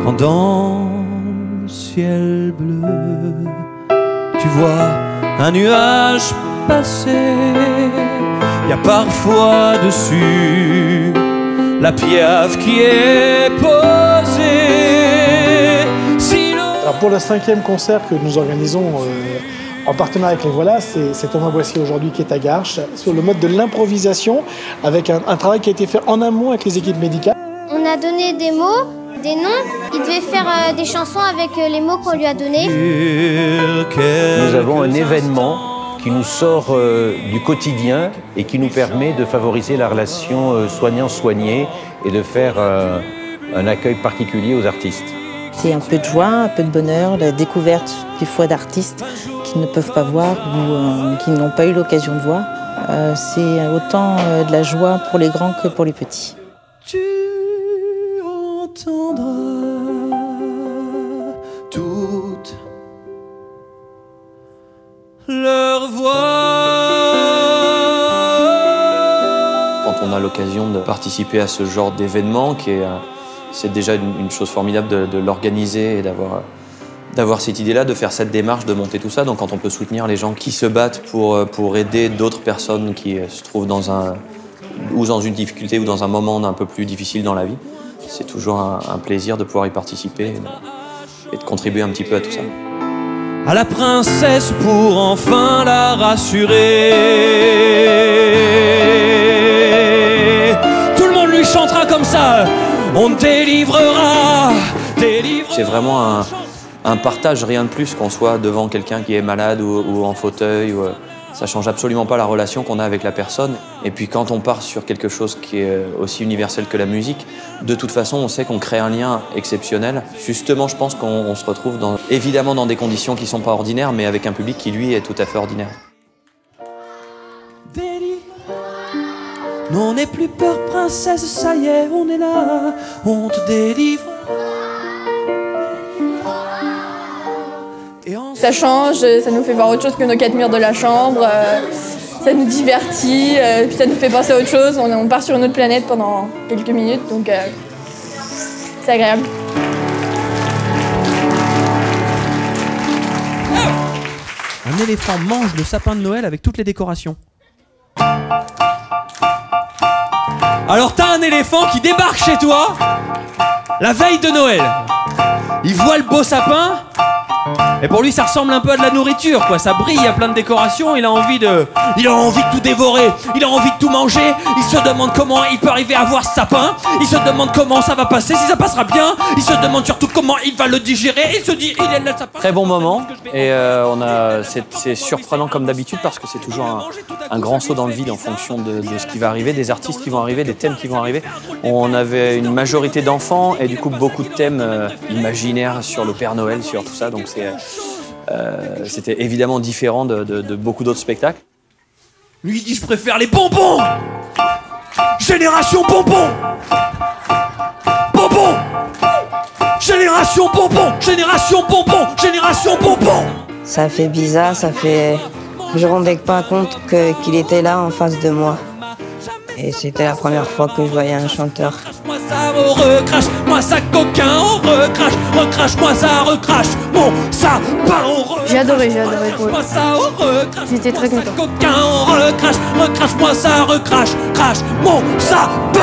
quand dans le ciel bleu tu vois un nuage passer, y a parfois dessus la piaffe qui est posée. Alors pour le 5e concert que nous organisons en partenariat avec les Voilà, c'est Thomas Boissier aujourd'hui qui est à Garches, sur le mode de l'improvisation, avec un travail qui a été fait en amont avec les équipes médicales. On a donné des mots, des noms, il devait faire des chansons avec les mots qu'on lui a donnés. Nous avons un événement qui nous sort du quotidien et qui nous permet de favoriser la relation soignant-soigné et de faire un accueil particulier aux artistes. C'est un peu de joie, un peu de bonheur, la découverte des fois d'artistes qui ne peuvent pas voir ou qui n'ont pas eu l'occasion de voir. C'est autant de la joie pour les grands que pour les petits. Tu entendras toutes leurs voix. Quand on a l'occasion de participer à ce genre d'événement, c'est déjà une chose formidable de l'organiser et d'avoir cette idée-là, de faire cette démarche, de monter tout ça. Donc quand on peut soutenir les gens qui se battent pour aider d'autres personnes qui se trouvent dans une difficulté ou dans un moment un peu plus difficile dans la vie, c'est toujours un plaisir de pouvoir y participer et de contribuer un petit peu à tout ça. À la princesse pour enfin la rassurer, tout le monde lui chantera comme ça. On te délivrera. C'est vraiment un partage, rien de plus, qu'on soit devant quelqu'un qui est malade ou en fauteuil. Ça change absolument pas la relation qu'on a avec la personne. Et puis quand on part sur quelque chose qui est aussi universel que la musique, de toute façon, on sait qu'on crée un lien exceptionnel. Justement, je pense qu'on se retrouve évidemment dans des conditions qui sont pas ordinaires, mais avec un public qui, lui, est tout à fait ordinaire. Non, n'aie plus peur, princesse, ça y est, on est là, on te délivre. Ça change, ça nous fait voir autre chose que nos 4 murs de la chambre, ça nous divertit, puis ça nous fait penser à autre chose, on part sur une autre planète pendant quelques minutes, donc c'est agréable. Un éléphant mange le sapin de Noël avec toutes les décorations. Alors t'as un éléphant qui débarque chez toi la veille de Noël. Il voit le beau sapin et pour lui ça ressemble un peu à de la nourriture quoi. Ça brille, il y a plein de décorations, il a envie de tout dévorer, il a envie de tout manger. Il se demande comment il peut arriver à voir ce sapin. Il se demande comment ça va passer, si ça passera bien. Il se demande surtout comment il va le digérer. Il se dit il est là le sapin. Très bon moment et c'est surprenant comme d'habitude parce que c'est toujours un grand saut dans le vide en fonction de ce qui va arriver, des artistes qui vont arriver, des thèmes qui vont arriver. On avait une majorité d'enfants et du coup beaucoup de thèmes imaginaires sur le Père Noël, sur tout ça, donc c'était évidemment différent de beaucoup d'autres spectacles. Lui il dit je préfère les bonbons. Génération bonbons. Bonbons. Génération bonbons. Génération bonbons. Génération bonbons. Ça fait bizarre, je ne me rendais pas compte qu'il était là en face de moi. Et c'était la première fois que je voyais un chanteur. Moi ça recrache, moi ça coquin, on recrache, recrache-moi ça recrache, mon sapin on recrache. J'ai adoré. Moi ça on recrache. J'étais très content. Coquin on recrache, recrache-moi ça recrache, crache mon sapin.